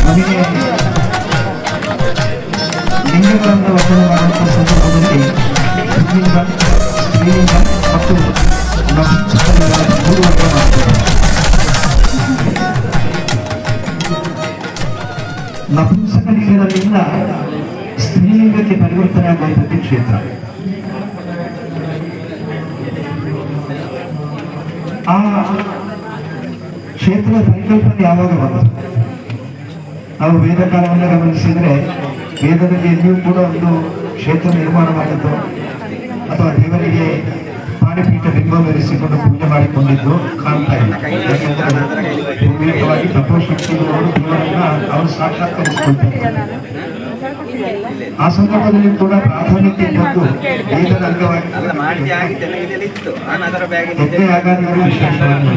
ನಮಗೆ ಲಿಂಗಗಳನ್ನು ವಚನ ಮಾಡುವಂಥ ಸಂದರ್ಭದಲ್ಲಿ ಸ್ತ್ರೀಲಿಂಗ ಮತ್ತು ಮೂರು ವರ್ಗ ಮಾಡ್ತಾರೆ. ನಪುಂಸಕಲಿಂಗದಿಂದ ಸ್ತ್ರೀಲಿಂಗಕ್ಕೆ ಪರಿವರ್ತನೆ ಆಗುವಂಥದ್ದು ಕ್ಷೇತ್ರ. ಆ ಕ್ಷೇತ್ರದ ಪರಿಕಲ್ಪನೆ ಯಾವಾಗ ಬಂತು? ನಾವು ವೇದ ಕಾಲವನ್ನು ಗಮನಿಸಿದರೆ ವೇದದಲ್ಲಿ ಎಲ್ಲಿಯೂ ಕೂಡ ಒಂದು ಕ್ಷೇತ್ರ ನಿರ್ಮಾಣ ಮಾಡಿದ್ದು ಅಥವಾ ದೇವರಿಗೆ ಪಾಣಿಪೀಠ ಬಿಂಬ ಮೆರೆಸಿಕೊಂಡು ಪೂಜೆ ಮಾಡಿಕೊಂಡಿದ್ದು ಕಾಣ್ತಾ ಇಲ್ಲ. ಯಾಕೆಂದರೆ ಪೂರ್ವಿಕವಾಗಿ ತತ್ವಶಕ್ತಿಗಳು ದೇವರನ್ನ ಅವರು ಸಾಕ್ಷಾತ್ಕರಿಸಿಕೊಳ್ತಾರೆ. ಆ ಸಂದರ್ಭದಲ್ಲಿ ಕೂಡ ಪ್ರಾಥಮಿಕ ಇದ್ದದ್ದು ವೇದದ ಅಂಗವಾಗಿ ಹೆಜ್ಜೆ ಆಗಾದಿಗಳು ವಿಶೇಷವಾಗಿ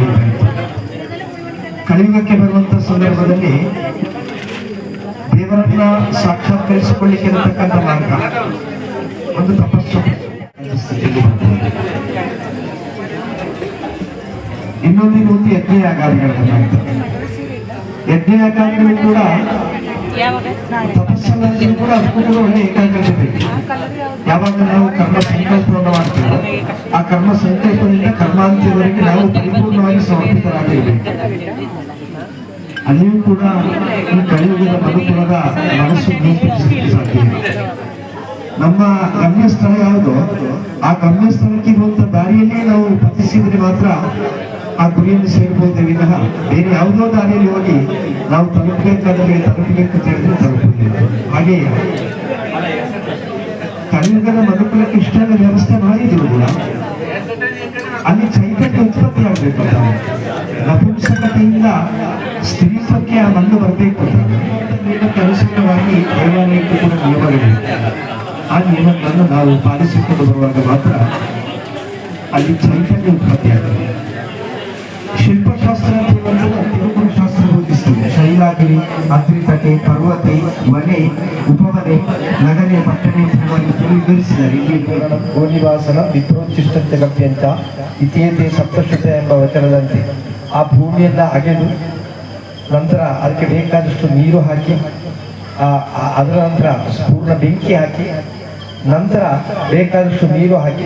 ಕಲಿಯುಗಕ್ಕೆ ಬರುವಂತ ಸಂದರ್ಭದಲ್ಲಿ ದೇವರನ್ನ ಸಾಕ್ಷಾತ್ಕರಿಸಿಕೊಳ್ಳಿಕ್ಕೆ ಇರತಕ್ಕಂಥ ಮಾರ್ಗ ಒಂದು ತಪಸ್ಸು. ಇನ್ನೊಂದು ರೀತಿ ಯಜ್ಞ ಯಾಗಾದಿಗಳನ್ನು ಮಾಡ್ತಾರೆ. ಯಜ್ಞ ಯಾಗಾದಿಗಳು ಕೂಡ ತಪಸ್ಸಲ್ಲಿ ಕೂಡ ಅದಕ್ಕೂ ಕೂಡ ಒಳ್ಳೆ ಏಕಾಗ್ರತೆ ಬೇಕು. ಯಾವಾಗ ನಾವು ಕರ್ಮ ಸಂಕಲ್ಪವನ್ನು ಮಾಡ್ತೇವೆ ಆ ಕರ್ಮ ಸಂಕಲ್ಪದಿಂದ ಕರ್ಮಾಂತ್ಯವರೆಗೆ ನಾವು ಪರಿಪೂರ್ಣವಾಗಿ ಸಮರ್ಪಿತರಾಗಿರಬೇಕು. ಅಲ್ಲಿಯೂ ಕೂಡ ಈ ಕಲಿಯುಗದ ಮನುಕುಲದ ಮನಸ್ಸು ನಿಯಂತ್ರಿಸಲಿಕ್ಕೆ ಸಾಧ್ಯ. ನಮ್ಮ ಗಮ್ಯಸ್ಥಳ ಯಾವುದು ಆ ಗಮ್ಯಸ್ಥಳಕ್ಕೆ ಇರುವಂತ ದಾರಿಯಲ್ಲೇ ನಾವು ಪತಿಸಿದ್ರೆ ಮಾತ್ರ ಆ ಗುರಿಯನ್ನು ಸೇರ್ಬಹುದೇ ವಿನಃ ಬೇರೆ ಯಾವುದೋ ದಾರಿಯಲ್ಲಿ ಹೋಗಿ ನಾವು ತಲುಪಬೇಕಾದ್ರೆ ತಲುಪಬೇಕು ಅಂತ ಹೇಳಿದ್ರೆ ತಲುಪುವುದಿಲ್ಲ. ಹಾಗೆಯೇ ಕಲಿಯುಗದ ಮನುಕುಲಕ್ಕೆ ಇಷ್ಟೆಲ್ಲ ವ್ಯವಸ್ಥೆ ಮಾಡಿದ್ರು ಕೂಡ ಅಲ್ಲಿ ಚೈತನ್ಯ ಉತ್ಪತ್ತಿ ಆಗಬೇಕು. ನಪುಂಸಕತೆಯಿಂದ ಸ್ತ್ರೀತ್ವಕ್ಕೆ ಆ ಮಣ್ಣು ಬರಬೇಕು. ಕೆಲಸವಾಗಿ ದೇವಾಲಯಕ್ಕೂ ಕೂಡ ನಿಯಮಗಳಿವೆ. ಆ ನಿಯಮಗಳನ್ನು ನಾವು ಪಾಲಿಸಿಕೊಂಡು ಬರುವಾಗ ಮಾತ್ರ ಅಲ್ಲಿ ಚೈತನ್ಯ ಉತ್ಪತ್ತಿ ಆಗ್ತದೆ. ಶಿಲ್ಪಶಾಸ್ತ್ರ ತಿರುಗುರು ಶಾಸ್ತ್ರ ಬೋಧಿಸ್ತದೆ. ಶೈಲಾಗಿರಿ, ಅದ್ರಿತತೆ, ಪರ್ವತೆ, ವನೆ, ಉಪವನೆ, ನಗರೆ, ಪಟ್ಟಣೆ ವಿವರಿಸಿದ್ದಾರೆ. ಇಲ್ಲಿ ಗೋನಿವಾಸನ ವಿಪ್ರೋಚ್ಚಿಷ್ಟಂತೆ ಗಪ್ಯಂತ ಇತಿಯತೆ ಸಪ್ತಶತ ಎಂಬ ವಚನದಂತೆ ಆ ಭೂಮಿಯನ್ನ ಅಗೆದು ನಂತರ ಅದಕ್ಕೆ ಬೇಕಾದಷ್ಟು ನೀರು ಹಾಕಿ ಅದರ ನಂತರ ಪೂರ್ಣ ಬೆಂಕಿ ಹಾಕಿ ನಂತರ ಬೇಕಾದಷ್ಟು ನೀರು ಹಾಕಿ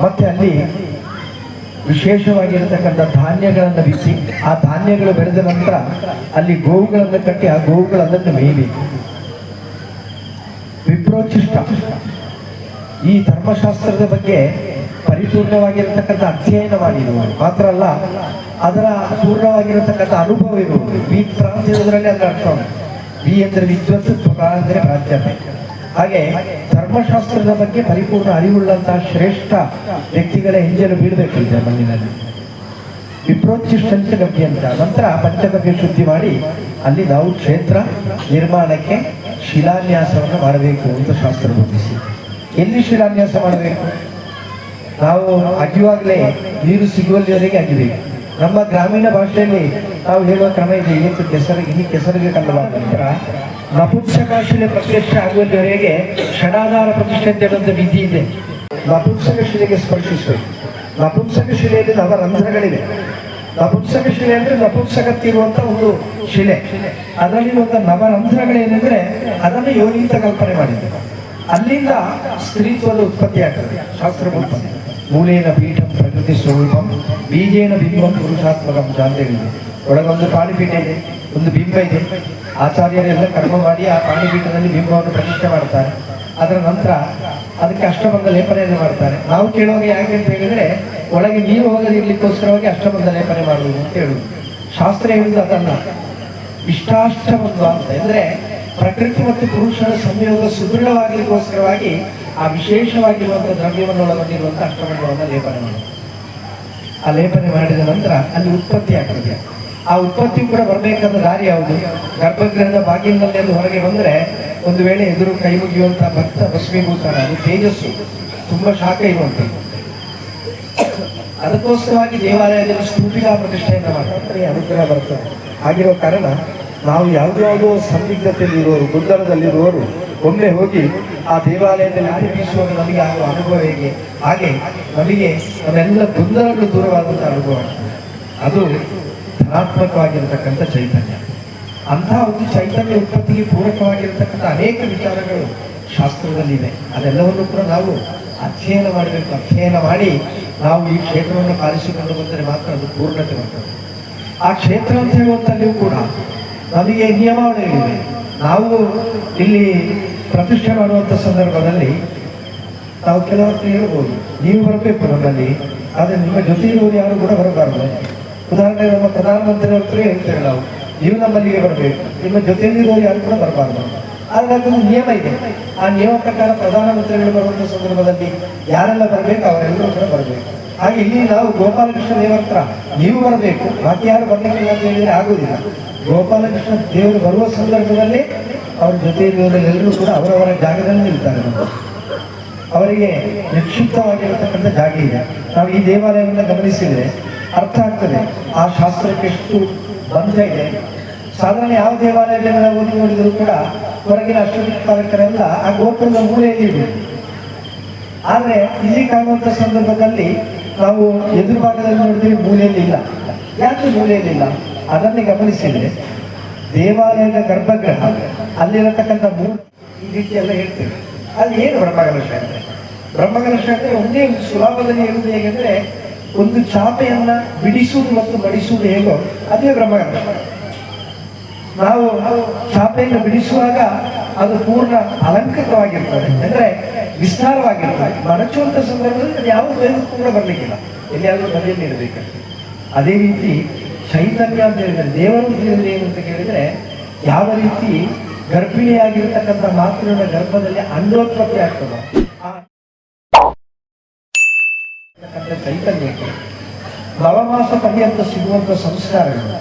ಮತ್ತೆ ಅಲ್ಲಿ ವಿಶೇಷವಾಗಿರತಕ್ಕಂಥ ಧಾನ್ಯಗಳನ್ನು ಬಿತ್ತಿ ಆ ಧಾನ್ಯಗಳು ಬೆಳೆದ ನಂತರ ಅಲ್ಲಿ ಗೋವುಗಳನ್ನು ಕಟ್ಟಿ ಆ ಗೋವುಗಳನ್ನು ಮೇಯಬೇಕು. ವಿಪ್ರೋಚಿಷ್ಟ ಈ ಧರ್ಮಶಾಸ್ತ್ರದ ಬಗ್ಗೆ ಪರಿಪೂರ್ಣವಾಗಿರತಕ್ಕಂಥ ಅಧ್ಯಯನ ಮಾಡಿರುವುದು ಮಾತ್ರ ಅಲ್ಲ, ಅದರ ಪೂರ್ಣವಾಗಿರತಕ್ಕಂಥ ಅನುಭವ ಇರುವುದು. ವಿ ಪ್ರಾಂತ್ಯದಲ್ಲಿ ಅದರ ಅರ್ಥ ವಿ ಅಂದರೆ ವಿದ್ವತ್, ಸ್ವಕಾಲ ಅಂದರೆ ಪ್ರಾಚ್ಯತೆ. ಹಾಗೆ ಧರ್ಮಶಾಸ್ತ್ರದ ಬಗ್ಗೆ ಪರಿಪೂರ್ಣ ಅರಿವುಳ್ಳಂತಹ ಶ್ರೇಷ್ಠ ವ್ಯಕ್ತಿಗಳ ಹೆಂಜಲು ಬೀಳಬೇಕಿದೆ ಮಣ್ಣಿನಲ್ಲಿ. ವಿಪ್ರೋಚ್ಚಿಷ್ಟಂತ ಗವ್ಯ ಅಂತ ನಂತರ ಪಂಚಗವ್ಯ ಶುದ್ಧಿ ಮಾಡಿ ಅಲ್ಲಿ ನಾವು ಕ್ಷೇತ್ರ ನಿರ್ಮಾಣಕ್ಕೆ ಶಿಲಾನ್ಯಾಸವನ್ನು ಮಾಡಬೇಕು ಅಂತ ಶಾಸ್ತ್ರ ಬೋಧಿಸಿ. ಎಲ್ಲಿ ಶಿಲಾನ್ಯಾಸ ಮಾಡಬೇಕು? ನಾವು ಅಗಿಯುವಾಗಲೇ ನೀರು ಸಿಗುವಲ್ಲಿವರೆಗೆ ಅಗಿಬೇಕು. ನಮ್ಮ ಗ್ರಾಮೀಣ ಭಾಷೆಯಲ್ಲಿ ನಾವು ಹೇಳುವ ಕ್ರಮ ಇದೆ. ಇವತ್ತು ಕೆಸರಿಗೆ ಕಲ್ಲವಾದ ನಂತರ ನಪುಂಸಕಶಿಲೆ ಪ್ರತಿಷ್ಠೆ ಆಗುವಲ್ಲಿವರೆಗೆ ಷಡಾಧಾರ ಪ್ರತಿಷ್ಠೆ ಅಂತ ಹೇಳುವಂಥ ವಿಧಿ ಇದೆ. ನಪುಂಸಕ ಶಿಲೆಗೆ ಸ್ಪರ್ಶಿಸಬೇಕು. ನಪುಂಸಕ ಶಿಲೆಯಲ್ಲಿ ನವರಂಧ್ರಗಳಿವೆ. ನಪುಂಸಕ ಶಿಲೆ ಅಂದ್ರೆ ನಪುಂಸಕತ್ತಿರುವಂತ ಒಂದು ಶಿಲೆ. ಅದರಲ್ಲಿರುವಂತಹ ನವರಂಧ್ರಗಳೇನೆಂದ್ರೆ ಅದನ್ನು ಯೋನಿ ಅಂತ ಕಲ್ಪನೆ ಮಾಡಿದೆ. ಅಲ್ಲಿಂದ ಸ್ತ್ರೀತ್ವದ ಉತ್ಪತ್ತಿ ಆಗ್ತದೆ. ಶಾಸ್ತ್ರ ಉತ್ಪತ್ತಿ ಮೂಲೇನ ಪೀಠಂ ಪ್ರಕೃತಿ ಸ್ವರೂಪಂ ಬೀಜೇನ ಬಿಂಬಂ ಪುರುಷಾತ್ಮಕಂ ಜಾಂತೇಳಿದೆ. ಒಳಗೊಂದು ಪಾಣಿಪೀಠ ಇದೆ, ಒಂದು ಬಿಂಬ ಇದೆ. ಆಚಾರ್ಯರೆಲ್ಲ ಕರ್ಮ ಮಾಡಿ ಆ ಪಾಣಿಪೀಠದಲ್ಲಿ ಬಿಂಬವನ್ನು ಪ್ರತಿಷ್ಠೆ ಮಾಡ್ತಾರೆ. ಅದರ ನಂತರ ಅದಕ್ಕೆ ಅಷ್ಟಬಂಧ ಲೇಪನೆಯನ್ನು ಮಾಡ್ತಾರೆ. ನಾವು ಕೇಳುವಾಗ ಯಾಕೆ ಅಂತ ಹೇಳಿದ್ರೆ ಒಳಗೆ ನೀರು ಹೋಗದಿರ್ಲಿಕ್ಕೋಸ್ಕರವಾಗಿ ಅಷ್ಟಬಂಧ ಲೇಪನೆ ಮಾಡುವುದು ಅಂತ ಹೇಳುವುದು. ಶಾಸ್ತ್ರ ಹೇಳುವುದು ಅದಲ್ಲ, ಇಷ್ಟಾಷ್ಟಬಂಧ ಅಂತ. ಅಂದ್ರೆ ಪ್ರಕೃತಿ ಮತ್ತು ಪುರುಷರ ಸಂಯೋಗ ಸುದೃಢವಾಗಲಿಕ್ಕೋಸ್ಕರವಾಗಿ ಆ ವಿಶೇಷವಾಗಿರುವಂತಹ ದ್ರವ್ಯವನ್ನು ಒಳಗೊಂಡಿರುವಂತಹ ಅಷ್ಟಬಂಧವನ್ನು ಲೇಪನೆ ಮಾಡುವುದು. ಆ ಲೇಪನೆ ಮಾಡಿದ ನಂತರ ಅಲ್ಲಿ ಉತ್ಪತ್ತಿ ಆಗ್ತದೆ. ಆ ಉತ್ಪತ್ತಿ ಕೂಡ ಬರಬೇಕಾದ ದಾರಿ ಯಾವುದು? ಗರ್ಭಗೃಹದ ಬಾಗಿಲಿನಲ್ಲಿ ಅದು ಹೊರಗೆ ಬಂದರೆ ಒಂದು ವೇಳೆ ಎದುರು ಕೈ ಮುಗಿಯುವಂಥ ಭಕ್ತ ಭಸ್ಮೀಭೂತನ, ಅದು ತೇಜಸ್ಸು, ತುಂಬ ಶಾಖ ಇರುವಂಥದ್ದು. ಅದಕ್ಕೋಸ್ಕರವಾಗಿ ದೇವಾಲಯದಲ್ಲಿ ಸ್ತೂಪಿಕಾ ಪ್ರತಿಷ್ಠೆಯನ್ನು ಮಾಡ್ತಾರೆ, ಅನುಗ್ರಹ ಬರ್ತದೆ. ಆಗಿರೋ ಕಾರಣ ನಾವು ಯಾವುದ್ಯಾವುದೋ ಸಂದಿಗ್ಧತೆಯಲ್ಲಿರುವವರು, ಗೊಂದಲದಲ್ಲಿರುವವರು ಒಮ್ಮೆ ಹೋಗಿ ಆ ದೇವಾಲಯದಲ್ಲಿ ಅನುಭವಿಸುವಾಗ ನಮಗೆ ಆಗುವ ಅನುಭವ ಹೇಗೆ, ಹಾಗೆ ನಮಗೆ ನಮ್ಮೆಲ್ಲ ಗೊಂದಲಗಳು ದೂರವಾದಂಥ ಅನುಭವ. ಅದು ಧನಾತ್ಮಕವಾಗಿರತಕ್ಕಂಥ ಚೈತನ್ಯ. ಅಂತಹ ಒಂದು ಚೈತನ್ಯ ಉತ್ಪತ್ತಿಗೆ ಪೂರಕವಾಗಿರತಕ್ಕಂಥ ಅನೇಕ ವಿಚಾರಗಳು ಶಾಸ್ತ್ರದಲ್ಲಿದೆ. ಅದೆಲ್ಲವನ್ನು ಕೂಡ ನಾವು ಅಧ್ಯಯನ ಮಾಡಬೇಕು. ಅಧ್ಯಯನ ಮಾಡಿ ನಾವು ಈ ಕ್ಷೇತ್ರವನ್ನು ಪಾಲಿಸಿಕೊಂಡು ಬಂದರೆ ಮಾತ್ರ ಅದು ಪೂರ್ಣತೆ ಬರ್ತದೆ. ಆ ಕ್ಷೇತ್ರ ಅಂತ ಹೇಳುವಂಥಲ್ಲಿಯೂ ಕೂಡ ನಮಗೆ ನಿಯಮಾವಳಿಗಳಿವೆ. ನಾವು ಇಲ್ಲಿ ಪ್ರತಿಷ್ಠೆ ಮಾಡುವಂಥ ಸಂದರ್ಭದಲ್ಲಿ ನಾವು ಕೆಲವತ್ತು ಹೇಳ್ಬೋದು, ನೀವು ಬರಬೇಕು ನಮ್ಮಲ್ಲಿ, ಆದರೆ ನಿಮ್ಮ ಜೊತೆ ಇರುವುದು ಯಾರು ಕೂಡ ಬರಬಾರ್ದು. ಉದಾಹರಣೆ ನಮ್ಮ ಪ್ರಧಾನಮಂತ್ರಿ ಹತ್ರ ಹೇಳ್ತೇವೆ ನಾವು, ನೀವು ನಮ್ಮಲ್ಲಿಗೆ ಬರಬೇಕು, ನಿಮ್ಮ ಜೊತೆಯಲ್ಲಿರುವವರು ಯಾರು ಕೂಡ ಬರಬಾರ್ದು. ಆದರೆ ಅದೊಂದು ನಿಯಮ ಇದೆ. ಆ ನಿಯಮ ಪ್ರಕಾರ ಪ್ರಧಾನಮಂತ್ರಿಗಳು ಬರುವಂಥ ಸಂದರ್ಭದಲ್ಲಿ ಯಾರೆಲ್ಲ ಬರಬೇಕು ಅವರೆಲ್ಲರೂ ಕೂಡ ಬರಬೇಕು. ಹಾಗೆ ಇಲ್ಲಿ ನಾವು ಗೋಪಾಲಕೃಷ್ಣ ದೇವರ ಹತ್ರ ನೀವು ಬರಬೇಕು, ಬಾಕಿ ಯಾರು ಬರಲಿಕ್ಕಿಲ್ಲ ಅಂತ ಹೇಳಿದರೆ ಆಗುವುದಿಲ್ಲ. ಗೋಪಾಲಕೃಷ್ಣ ದೇವರು ಬರುವ ಸಂದರ್ಭದಲ್ಲಿ ಅವ್ರ ಜೊತೆಯಲ್ಲಿರುವವರೆಲ್ಲರೂ ಕೂಡ ಅವರವರ ಜಾಗದಲ್ಲಿ ನಿಲ್ತಾರೆ. ಅವರಿಗೆ ನಿಕ್ಷಿಪ್ತವಾಗಿರತಕ್ಕಂಥ ಜಾಗ ಇದೆ. ನಾವು ಈ ದೇವಾಲಯವನ್ನು ಗಮನಿಸಿದರೆ ಅರ್ಥ ಆಗ್ತದೆ ಆ ಶಾಸ್ತ್ರಕ್ಕೆ ಎಷ್ಟು ಬಂಧ ಇದೆ. ಸಾಧಾರಣ ಯಾವ ದೇವಾಲಯದಲ್ಲಿ ನಾವು ಓದಿ ನೋಡಿದರೂ ಕೂಡ ಹೊರಗಿನ ಅಷ್ಟದಿಕ್ಪಾಲಕರೆಲ್ಲ ಆ ಗೋಪುರದ ಮೂಲೆಯಲ್ಲಿ ಇದೆ. ಆದರೆ ಇಲ್ಲಿ ಕಾಣುವಂಥ ಸಂದರ್ಭದಲ್ಲಿ ನಾವು ಎದುರು ಭಾಗದಲ್ಲಿ ನೋಡಿದ್ರೆ ಮೂಲೆಯಲ್ಲಿ ಇಲ್ಲ. ಯಾಕೆ ಮೂಲೆಯಲ್ಲಿ ಇಲ್ಲ ಅದನ್ನೇ ಗಮನಿಸಿದರೆ ದೇವಾಲಯದ ಗರ್ಭಗೃಹ ಅಲ್ಲಿರತಕ್ಕಂಥ ಈ ರೀತಿ ಎಲ್ಲ ಹೇಳ್ತೇವೆ. ಅಲ್ಲಿ ಏನು ಬ್ರಹ್ಮಕಲಶ ಅಂದರೆ? ಬ್ರಹ್ಮಕಲಶ ಅಂದರೆ ಒಂದೇ ಸುಲಭದಲ್ಲಿ ಹೇಳುವುದು ಹೇಗೆಂದರೆ, ಒಂದು ಚಾಪೆಯನ್ನ ಬಿಡಿಸುವುದು ಮತ್ತು ಮಡಿಸುವುದು ಹೇಗೋ ಅದೇ ಬ್ರಹ್ಮಕಲಶ. ನಾವು ಚಾಪೆಯನ್ನು ಬಿಡಿಸುವಾಗ ಅದು ಪೂರ್ಣ ಅಲಂಕೃತವಾಗಿರ್ತದೆ, ಅಂದರೆ ವಿಸ್ತಾರವಾಗಿರ್ತದೆ. ಮಡಚುವಂಥ ಸಂದರ್ಭದಲ್ಲಿ ಅದು ಯಾವ ಬೇರೆಗೂ ಕೂಡ ಬರಲಿಕ್ಕಿಲ್ಲ, ಎಲ್ಲಿಯಾದರೂ ಬದಿಯಲ್ಲಿ ಇರಬೇಕಂತೆ. ಅದೇ ರೀತಿ ಚೈತನ್ಯ ಅಂತ ಹೇಳಿದರೆ ದೇವರು ತಿಳಿದ್ರೆ ಏನು ಅಂತ ಕೇಳಿದರೆ, ಯಾವ ರೀತಿ ಗರ್ಭಿಣಿಯಾಗಿರ್ತಕ್ಕಂಥ ಮಾತೃನ ಗರ್ಭದಲ್ಲಿ ಅಂಡೋತ್ಪತ್ತಿ ಆಗ್ತದೆ ಚೈತನ್ಯಕ್ಕೆ ನವಮಾಸ ಪರ್ಯಂತ ಸಿಗುವಂಥ ಸಂಸ್ಕಾರಗಳು,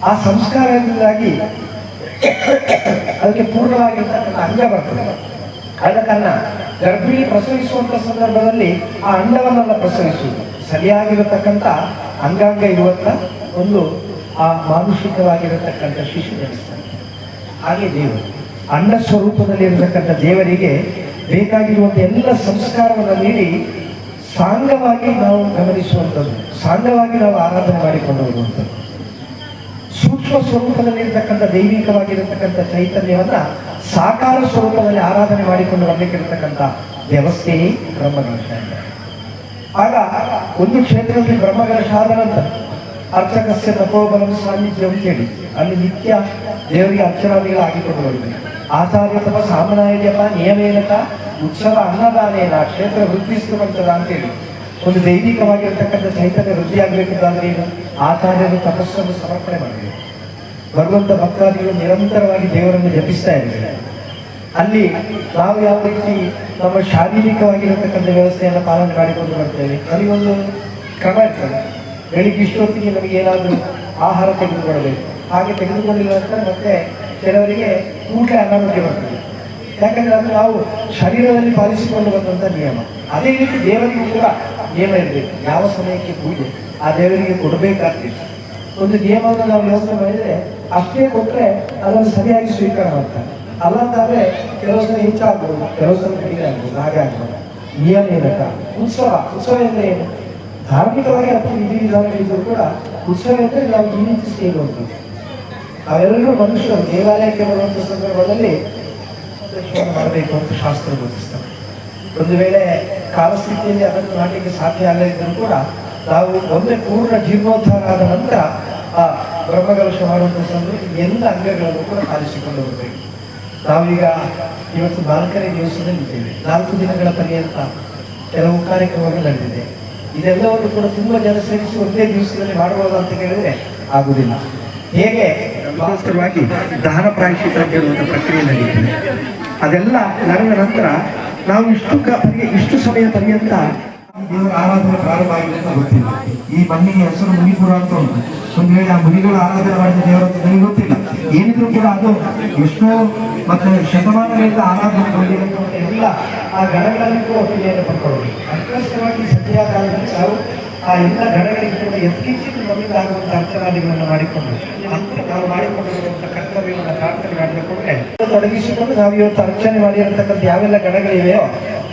ಆ ಸಂಸ್ಕಾರದಿಂದಾಗಿ ಅದಕ್ಕೆ ಪೂರ್ಣವಾಗಿರ್ತಕ್ಕಂಥ ಅಂಗ ಬರ್ತದೆ. ಆದ ಕಾರಣ ಗರ್ಭಿಣಿ ಪ್ರಸವಿಸುವಂಥ ಸಂದರ್ಭದಲ್ಲಿ ಆ ಅಂಡವನ್ನೆಲ್ಲ ಪ್ರಸವಿಸುವುದು ಸರಿಯಾಗಿರತಕ್ಕಂಥ ಅಂಗಾಂಗ ಇರುವಂಥ ಒಂದು ಆ ಮಾನುಷಿಕವಾಗಿರತಕ್ಕಂಥ ಶಿಶು ಜನಿಸ್ತಾನೆ. ಹಾಗೆ ದೇವರು ಅಂಡ ಸ್ವರೂಪದಲ್ಲಿ ಇರತಕ್ಕಂಥ ದೇವರಿಗೆ ಬೇಕಾಗಿರುವಂಥ ಎಲ್ಲ ಸಂಸ್ಕಾರವನ್ನು ನೀಡಿ ಸಾಂಗವಾಗಿ ನಾವು ಗಮನಿಸುವಂಥದ್ದು, ಸಾಂಗವಾಗಿ ನಾವು ಆರಾಧನೆ ಮಾಡಿಕೊಂಡು ಹೋಗುವಂಥದ್ದು. ಸೂಕ್ಷ್ಮ ಸ್ವರೂಪದಲ್ಲಿ ಇರತಕ್ಕಂಥ ದೈವಿಕವಾಗಿರತಕ್ಕಂಥ ಚೈತನ್ಯವನ್ನ ಸಾಕಾರ ಸ್ವರೂಪದಲ್ಲಿ ಆರಾಧನೆ ಮಾಡಿಕೊಂಡು ಬರಲಿಕ್ಕಿರತಕ್ಕಂಥ ವ್ಯವಸ್ಥೆಯೇ ಬ್ರಹ್ಮಕಲಶ. ಆಗ ಒಂದು ಕ್ಷೇತ್ರದಲ್ಲಿ ಬ್ರಹ್ಮಕಲಶ ಆದ ನಂತರ ಅರ್ಚಕಸ್ಯ ತಪೋಬಲಂ ಸಾನ್ನಿಧ್ಯ ಅಂತೇಳಿ ಅಲ್ಲಿ ನಿತ್ಯ ದೇವರಿಗೆ ಅರ್ಚನಾದಿಗಳು ಆಗಿಕೊಂಡು ಬರಬೇಕು. ಆಚಾರ್ಯ ತಪ ಸಾಮನಾಯ ಜಪ ನಿಯಮೇನಕ ಉತ್ಸವ ಅನ್ನದಾನೇನ ಕ್ಷೇತ್ರ ವೃದ್ಧಿಸ್ತುವಂತದ ಅಂತೇಳಿ ಒಂದು ದೈವಿಕವಾಗಿರ್ತಕ್ಕಂಥ ಚೈತನ್ಯ ವೃದ್ಧಿಯಾಗಬೇಕಂದ್ರೆ ಏನು? ಆಚಾರ್ಯರು ತಪಸ್ಸನ್ನು ಸಮರ್ಪಣೆ ಮಾಡಬೇಕು. ಬರುವಂಥ ಭಕ್ತಾದಿಗಳು ನಿರಂತರವಾಗಿ ದೇವರನ್ನು ಜಪಿಸ್ತಾ ಇದ್ದಾರೆ. ಅಲ್ಲಿ ನಾವು ಯಾವ ರೀತಿ ನಮ್ಮ ಶಾರೀರಿಕವಾಗಿರತಕ್ಕಂಥ ವ್ಯವಸ್ಥೆಯನ್ನು ಪಾಲನೆ ಮಾಡಿಕೊಂಡು ಬರ್ತೇವೆ, ಅಲ್ಲಿ ಕ್ರಮ ಇರ್ತದೆ. ಬೆಳಿಗ್ಗೆ ಇಷ್ಟೊತ್ತಿಗೆ ನಮಗೆ ಏನಾದರೂ ಆಹಾರ ತೆಗೆದುಕೊಡಬೇಕು, ಹಾಗೆ ತೆಗೆದುಕೊಂಡಿಲ್ಲ ನಂತರ ಮತ್ತೆ ಕೆಲವರಿಗೆ ಕೂಡಲೇ ಅನಾರೋಗ್ಯ ಬರ್ತದೆ. ಯಾಕಂದರೆ ಅದು ನಾವು ಶರೀರದಲ್ಲಿ ಪಾಲಿಸಿಕೊಂಡು ಬಂದಂಥ ನಿಯಮ. ಅದೇ ರೀತಿ ದೇವರಿಗೂ ಕೂಡ ನಿಯಮ ಇರಬೇಕು. ಯಾವ ಸಮಯಕ್ಕೆ ಪೂಜೆ ಆ ದೇವರಿಗೆ ಕೊಡಬೇಕಾಗ್ತದೆ. ಒಂದು ನಿಯಮವನ್ನು ನಾವು ಯೋಚನೆ ಮಾಡಿದರೆ ಅಷ್ಟೇ ಕೊಟ್ಟರೆ ಅದನ್ನು ಸರಿಯಾಗಿ ಸ್ವೀಕಾರ ಮಾಡ್ತಾರೆ. ಅಲ್ಲಂತಾದರೆ ಕೆಲವು ಸಲ ಹೆಚ್ಚಾಗ್ಬೋದು, ಕೆಲವು ಸಲ ಕಡಿಮೆ ಆಗ್ಬೋದು, ಹಾಗೆ ಆಗ್ಬೋದು. ನಿಯಮ ಏನಕ್ಕ ಉತ್ಸವ ಅಂದರೆ ಏನು? ಧಾರ್ಮಿಕವಾಗಿ ಅಥವಾ ವಿಧಿವಿಧಾನಗಳಿದ್ದರೂ ಕೂಡ ಉತ್ಸವ ಅಂದರೆ ನಾವು ಈ ರೀತಿ ಸೇರುವಂಥದ್ದು. ನಾವೆಲ್ಲರೂ ಮನುಷ್ಯರು ದೇವಾಲಯಕ್ಕೆ ಬರುವಂಥ ಸಂದರ್ಭದಲ್ಲಿ ಮಾಡಬೇಕು ಅಂತ ಶಾಸ್ತ್ರ ಬೋಧಿಸ್ತಾರೆ. ಒಂದು ವೇಳೆ ಕಾಲಸ್ಥಿತಿಯಲ್ಲಿ ಅದನ್ನು ಮಾಡಲಿಕ್ಕೆ ಸಾಧ್ಯ ಆಗದಿದ್ದರೂ ಕೂಡ ನಾವು ಒಮ್ಮೆ ಪೂರ್ಣ ಜೀರ್ಣೋದ್ಧಾರ ಆದ ನಂತರ ಆ ಬ್ರಹ್ಮಕಲಶ ಮಾಡುವಂಥ ಸಂದರ್ಭದಲ್ಲಿ ಎಲ್ಲ ಅಂಗಗಳನ್ನು ಕೂಡ ಪಾಲಿಸಿಕೊಂಡು ಬರಬೇಕು. ನಾವೀಗ ಇವತ್ತು 4ನೇ ದಿವಸದಲ್ಲಿ ಇದ್ದೇವೆ. 4 ದಿನಗಳ ಪರ್ಯಂತ ಕೆಲವು ಕಾರ್ಯಕ್ರಮಗಳು ನಡೆದಿದೆ. ಇದೆಲ್ಲವನ್ನು ಕೂಡ ತುಂಬ ಜನ ಸೇರಿಸಿ ಒಂದೇ ದಿವಸದಲ್ಲಿ ಮಾಡಬಹುದು ಅಂತ ಕೇಳಿದರೆ ಆಗುವುದಿಲ್ಲ. ಹೇಗೆ ವಾಸ್ತವವಾಗಿ ದಹನ ಪ್ರಾಯಶ್ಚಿತ್ತ ಹೇಳುವಂಥ ಪ್ರಕ್ರಿಯೆ ನಡೆಯುತ್ತದೆ. ಅದೆಲ್ಲ ನಡೆದ ನಂತರ ನಾವು ಇಷ್ಟು ಸಮಯ ಪರ್ಯಂತ ದೇವರ ಆರಾಧನೆ ಪ್ರಾರಂಭ ಆಗಿದೆ ಅಂತ ಗೊತ್ತಿಲ್ಲ. ಈ ಮಣ್ಣಿಗೆ ಹೆಸರು ಮುನಿಪುರ ಅಂತ ಉಂಟು. ಒಂದು ವೇಳೆ ಆ ಮುನಿಗಳು ಆರಾಧನೆ ಮಾಡಿದ ದೇವರ ನನಗೆ ಗೊತ್ತಿಲ್ಲ. ಏನಿದ್ರು ಕೂಡ ಅದು ಎಷ್ಟೋ ಮತ್ತು ಶತಮಾನಗಳಿಂದ ಆರಾಧನೆ ಎಲ್ಲ ಆ ಗಣಗಳಲ್ಲಿ ಕೂಡ ಒಪ್ಪಿಗೆಯನ್ನು ಪಡ್ಕೊಳ್ಳೋದು. ಅತ್ಯವಶ್ಯವಾಗಿ ಸತ್ಯಾಕಾಲದಲ್ಲಿ ನಾವು ಆ ಎಲ್ಲ ಗಣಗಳಿಗೆ ಕೂಡ ಎತ್ಕಿಂಚಿತ್ತು ನಮ್ಮಿಂದ ಆಗುವಂಥ ಅರ್ಚನಾದಿಗಳನ್ನು ಮಾಡಿಕೊಂಡು ನಾವು ಮಾಡಿಕೊಂಡಿರುವಂಥ ಕರ್ತವ್ಯವನ್ನು ಪ್ರಾರ್ಥನೆ ಮಾಡಿಕೊಂಡ್ರೆ ತೊಡಗಿಸಿಕೊಂಡು ನಾವು ಇವತ್ತು ಅರ್ಚನೆ ಮಾಡಿರತಕ್ಕಂಥ ಯಾವೆಲ್ಲ ಗಣಗಳಿವೆಯೋ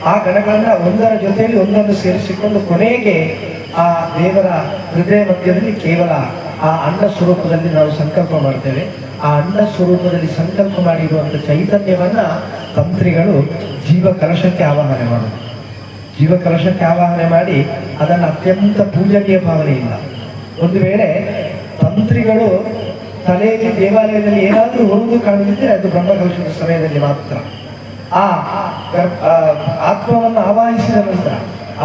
ಆ ಗಣಗಳನ್ನ ಒಂದರ ಜೊತೆಯಲ್ಲಿ ಒಂದನ್ನು ಸೇರಿಸಿಕೊಂಡು ಕೊನೆಗೆ ಆ ದೇವರ ಹೃದಯ ಮಧ್ಯದಲ್ಲಿ ಕೇವಲ ಆ ಅಂಡ ಸ್ವರೂಪದಲ್ಲಿ ನಾವು ಸಂಕಲ್ಪ ಮಾಡ್ತೇವೆ. ಆ ಅಂಡ ಸ್ವರೂಪದಲ್ಲಿ ಸಂಕಲ್ಪ ಮಾಡಿರುವಂಥ ಚೈತನ್ಯವನ್ನ ತಂತ್ರಿಗಳು ಜೀವ ಕಲಶಕ್ಕೆ ಆವಾಹನೆ ಮಾಡೋದು. ಜೀವ ಕಲಶಕ್ಕೆ ಆವಾಹನೆ ಮಾಡಿ ಅದನ್ನು ಅತ್ಯಂತ ಪೂಜನೀಯ ಭಾವನೆಯಿಂದ, ಒಂದು ವೇಳೆ ತಂತ್ರಿಗಳು ತಲೆಯಲ್ಲಿ ದೇವಾಲಯದಲ್ಲಿ ಏನಾದರೂ ಹೊರದು ಕಾಣುತ್ತಿದ್ದರೆ ಅದು ಬ್ರಹ್ಮಕಲಶದ ಸಮಯದಲ್ಲಿ ಮಾತ್ರ. ಆ ಆತ್ಮವನ್ನು ಆವಾಹಿಸಿದ ನಂತರ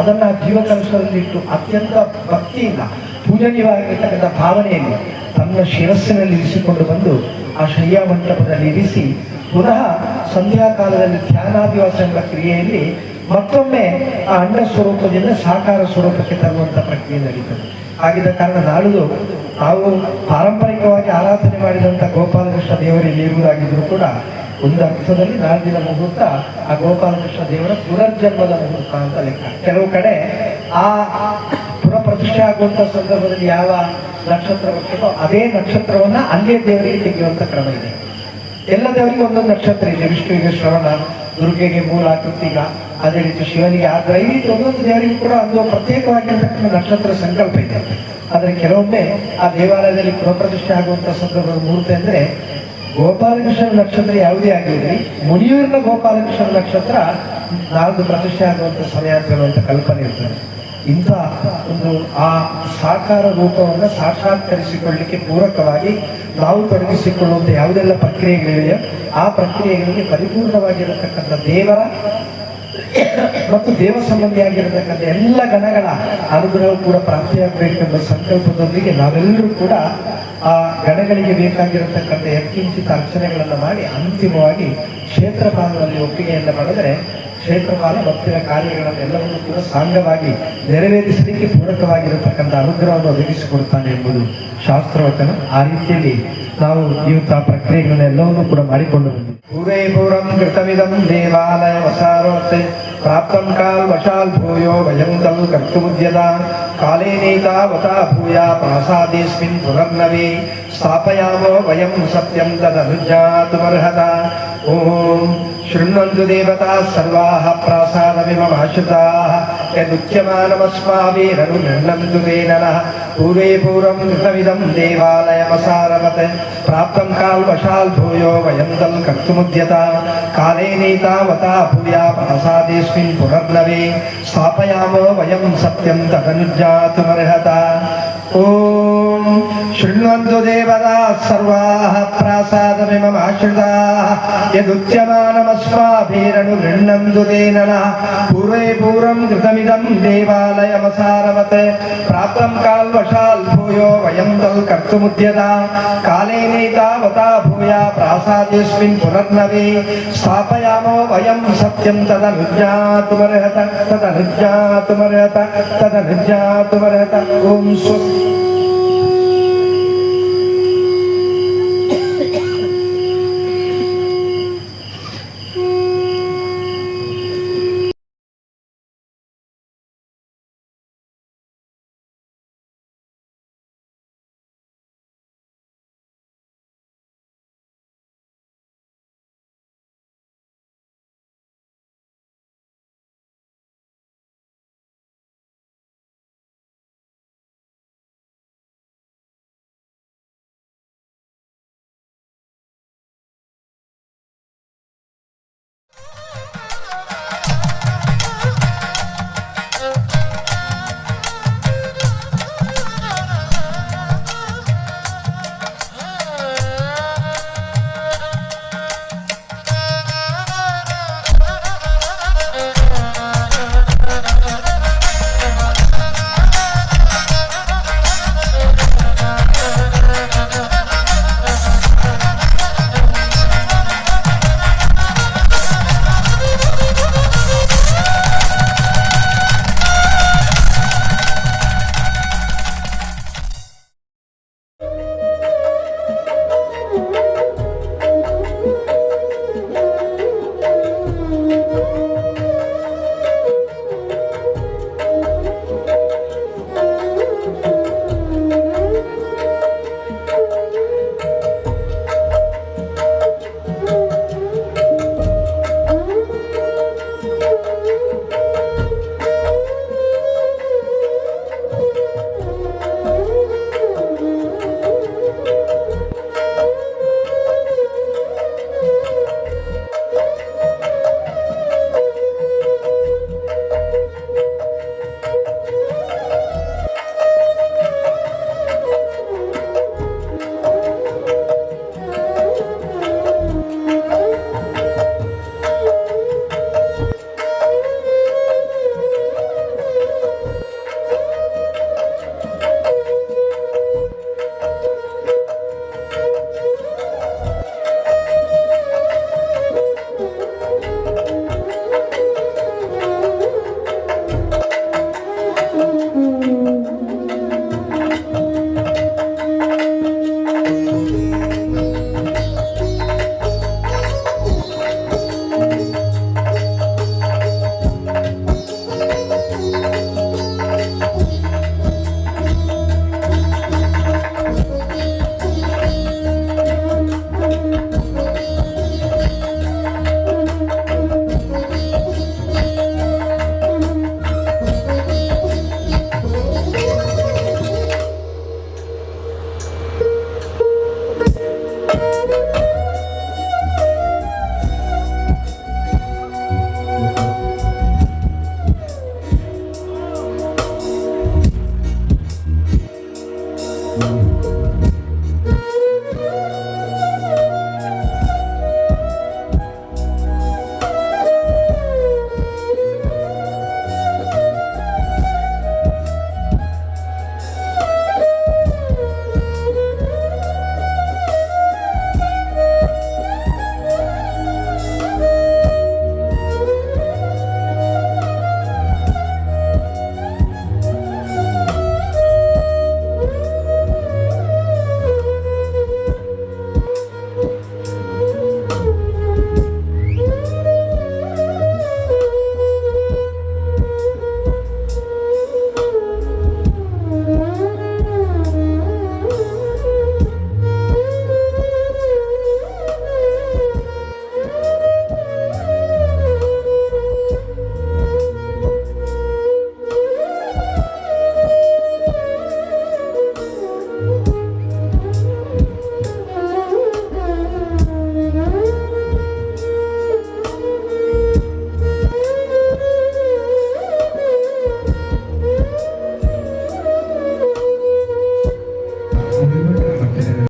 ಅದನ್ನು ಜೀವಕಲಶದಲ್ಲಿಟ್ಟು ಅತ್ಯಂತ ಭಕ್ತಿಯಿಂದ ಪೂಜನೀಯವಾಗಿರ್ತಕ್ಕಂಥ ಭಾವನೆಯಲ್ಲಿ ತನ್ನ ಶಿರಸ್ಸಿನಲ್ಲಿ ಇರಿಸಿಕೊಂಡು ಬಂದು ಆ ಶಯ್ಯ ಮಂಟಪದಲ್ಲಿ ಇರಿಸಿ ಪುನಃ ಸಂಧ್ಯಾಕಾಲದಲ್ಲಿ ಧ್ಯಾನಾದಿವಾಸ ಎಂಬ ಕ್ರಿಯೆಯಲ್ಲಿ ಮತ್ತೊಮ್ಮೆ ಆ ಅಂಡ ಸ್ವರೂಪದಿಂದ ಸಾಕಾರ ಸ್ವರೂಪಕ್ಕೆ ತರುವಂಥ ಪ್ರಕ್ರಿಯೆ ನಡೀತದೆ. ಆಗಿದ್ದ ಕಾರಣ ನಾಳಿದು ನಾವು ಪಾರಂಪರಿಕವಾಗಿ ಆರಾಧನೆ ಮಾಡಿದಂಥ ಗೋಪಾಲಕೃಷ್ಣ ದೇವರಲ್ಲಿ ಇರುವುದಾಗಿದ್ದರೂ ಕೂಡ ಒಂದು ಅರ್ಥದಲ್ಲಿ ನಾಳಿನ ಮುಹೂರ್ತ ಆ ಗೋಪಾಲಕೃಷ್ಣ ದೇವರ ಪುನರ್ಜನ್ಮದ ಮುಹೂರ್ತ ಅಂತ ಲೆಕ್ಕ. ಕೆಲವು ಕಡೆ ಆ ಪುನಃಪ್ರತಿಷ್ಠೆ ಆಗುವಂಥ ಸಂದರ್ಭದಲ್ಲಿ ಯಾವ ನಕ್ಷತ್ರ ಬರ್ತದೋ ಅದೇ ನಕ್ಷತ್ರವನ್ನ ಅಲ್ಲೇ ದೇವರಿಗೆ ತೆಗೆಯುವಂಥ ಕ್ರಮ ಇದೆ. ಎಲ್ಲ ದೇವರಿಗೆ ಒಂದೊಂದು ನಕ್ಷತ್ರ ಇದೆ. ವಿಷ್ಣುವಿಗೆ ಶ್ರವಣ, ದುರ್ಗೆಗೆ ಮೂಲ, ಕೃತಿಗ, ಅದೇ ರೀತಿ ಶಿವನಿಗೆ ಆದ್ರೆ ಈ ರೀತಿ ಒಂದೊಂದು ದೇವರಿಗೂ ಕೂಡ ಒಂದು ಪ್ರತ್ಯೇಕವಾಗಿರ್ತಕ್ಕಂಥ ನಕ್ಷತ್ರ ಸಂಕಲ್ಪ ಇದೆ. ಆದರೆ ಕೆಲವೊಮ್ಮೆ ಆ ದೇವಾಲಯದಲ್ಲಿ ಪುನಃಪ್ರತಿಷ್ಠೆ ಆಗುವಂಥ ಸಂದರ್ಭದ ಮುಹೂರ್ತ ಅಂದರೆ ಗೋಪಾಲಕೃಷ್ಣ ನಕ್ಷತ್ರ ಯಾವುದೇ ಆಗಿರಲಿ, ಮುನಿಯೂರಿನ ಗೋಪಾಲಕೃಷ್ಣ ನಕ್ಷತ್ರ ನಾಲ್ಕು ಪ್ರತಿಷ್ಠೆ ಆಗುವಂಥ ಸಮಯ ಅಂತ ಹೇಳುವಂಥ ಕಲ್ಪನೆ ಇರ್ತದೆ. ಇಂಥ ಒಂದು ಆ ಸಾಕಾರ ರೂಪವನ್ನು ಸಾಕ್ಷಾತ್ಕರಿಸಿಕೊಳ್ಳಲಿಕ್ಕೆ ಪೂರಕವಾಗಿ ನಾವು ತೊಡಗಿಸಿಕೊಳ್ಳುವಂಥ ಯಾವುದೆಲ್ಲ ಪ್ರಕ್ರಿಯೆಗಳಿವೆಯೋ ಆ ಪ್ರಕ್ರಿಯೆಗಳಿಗೆ ಪರಿಪೂರ್ಣವಾಗಿರತಕ್ಕಂಥ ದೇವರ ಮತ್ತು ದೇವ ಸಂಬಂಧಿಯಾಗಿರತಕ್ಕಂಥ ಎಲ್ಲ ಗಣಗಳ ಅನುಗ್ರಹ ಕೂಡ ಪ್ರಾಪ್ತಿಯಾಗಬೇಕೆಂಬ ಸಂಕಲ್ಪದೊಂದಿಗೆ ನಾವೆಲ್ಲರೂ ಕೂಡ ಆ ಗಣಗಳಿಗೆ ಬೇಕಾಗಿರತಕ್ಕಂಥ ಯತ್ಕಿಂಚಿತ ಅರ್ಚನೆಗಳನ್ನು ಮಾಡಿ ಅಂತಿಮವಾಗಿ ಕ್ಷೇತ್ರಪಾಲನಲ್ಲಿ ಒಪ್ಪಿಗೆಯನ್ನು ಪಡೆದರೆ ಕ್ಷೇತ್ರಪಾಲ ಭಕ್ತಿಯ ಕಾರ್ಯಗಳನ್ನೆಲ್ಲವನ್ನೂ ಕೂಡ ಸಾಂಗವಾಗಿ ನೆರವೇರಿಸಲಿಕ್ಕೆ ಪೂರಕವಾಗಿರತಕ್ಕಂಥ ಅನುಗ್ರಹವನ್ನು ಒದಗಿಸಿಕೊಡ್ತಾನೆ ಎಂಬುದು ಶಾಸ್ತ್ರವಚನ. ಆ ರೀತಿಯಲ್ಲಿ ನಾವು ಇವತ್ತು ಆ ಪ್ರಕ್ರಿಯೆಗಳನ್ನೆಲ್ಲವನ್ನೂ ಕೂಡ ಮಾಡಿಕೊಂಡು ಬಂದಿದ್ದೀವಿ. ಪೂರೇ ಪೂರಂ ಕೃತಮಿದಂ ದೇವಾಲಯ ವಸಾರೋತೆ ಪ್ರಾಪ್ತಂ ಕಾಲ್ ವಶಾಲ್ ಭೂಯೋ ವಯಂ ತಲ್ ಕರ್ತುಮುದ್ಯದ ಕಾಲೇನೇತಾವತಾ ಭೂಯ ಪ್ರಾಸಾದೇಸ್ಮಿನ್ ಪುನರ್ನವೇ ಸ್ಥಾಪಯಾಮೋ ವಯಂ ಸತ್ಯಂ ತದನುಜ್ಞಾತುಮರ್ಹತ. ಓಂ ಶೃಣ್ವಂತು ದೇವತಾ ಸರ್ವಾಃ ಪ್ರಾಸಾದಮಿಮಮಾಶ್ರಿತಾಃ ಯದುಚ್ಯಮಾನಮಸ್ಮಾಭಿರನು ನಿರ್ಣಂತು ತೇ ನರಃ. ಪೂರ್ವೇ ಪೂರ್ವಂ ಕೃತಮಿದಂ ದೇವಾಲಯಮಸಾರವತ್ ಪ್ರಾಪ್ತಂ ಕಾಲ್ವಶಾಲ್ ಭೂಯೋ ವಯಂ ತಲ್ ಕರ್ತುಮುದ್ಯತ ಕಾಲೇನೇತಾವತಾ ಭೂಯಾ ಪ್ರಾಸಾದೇಸ್ಮಿನ್ ಪುನರ್ನವೇ ಸ್ಥಾಪಯಾಮೋ ವಯಂ ಸತ್ಯಂ ತದನುಜ್ಞಾತುಮರ್ಹತ. ಓಂ ಶೃಣ್ವಂತು ದೇವತಾ ಸರ್ವಾಃ ಪ್ರಾಸಾದಮಿಮಮಾಶ್ರಿತಾಃ ಯದುಚ್ಯಮಾನಮಸ್ಮಾಭಿರನು ಗೃಹ್ಣಂತು ತೇ ನರಃ. ಪೂರ್ವೇ ಪೂರ್ವಂ ಕೃತಮಿದಂ ದೇವಾಲಯಮಸಾರವತ್ ಪ್ರಾಪ್ತಂ ಕಾಲ್ವಶಾಲ್ ಭೂಯೋ ವಯಂ ತಲ್ ಕರ್ತುಮುದ್ಯತ ಕಾಲೇನೇತಾವತಾ ಭೂಯಾ ಪ್ರಾಸಾದೇಸ್ಮಿನ್ ಪುನರ್ನವೇ ಸ್ಥಾಪಯಾಮೋ ವಯಂ ಸತ್ಯಂ ತದನುಜ್ಞಾತುಮರ್ಹತ. ಓಂ ಸ್ವಸ್ತಿ.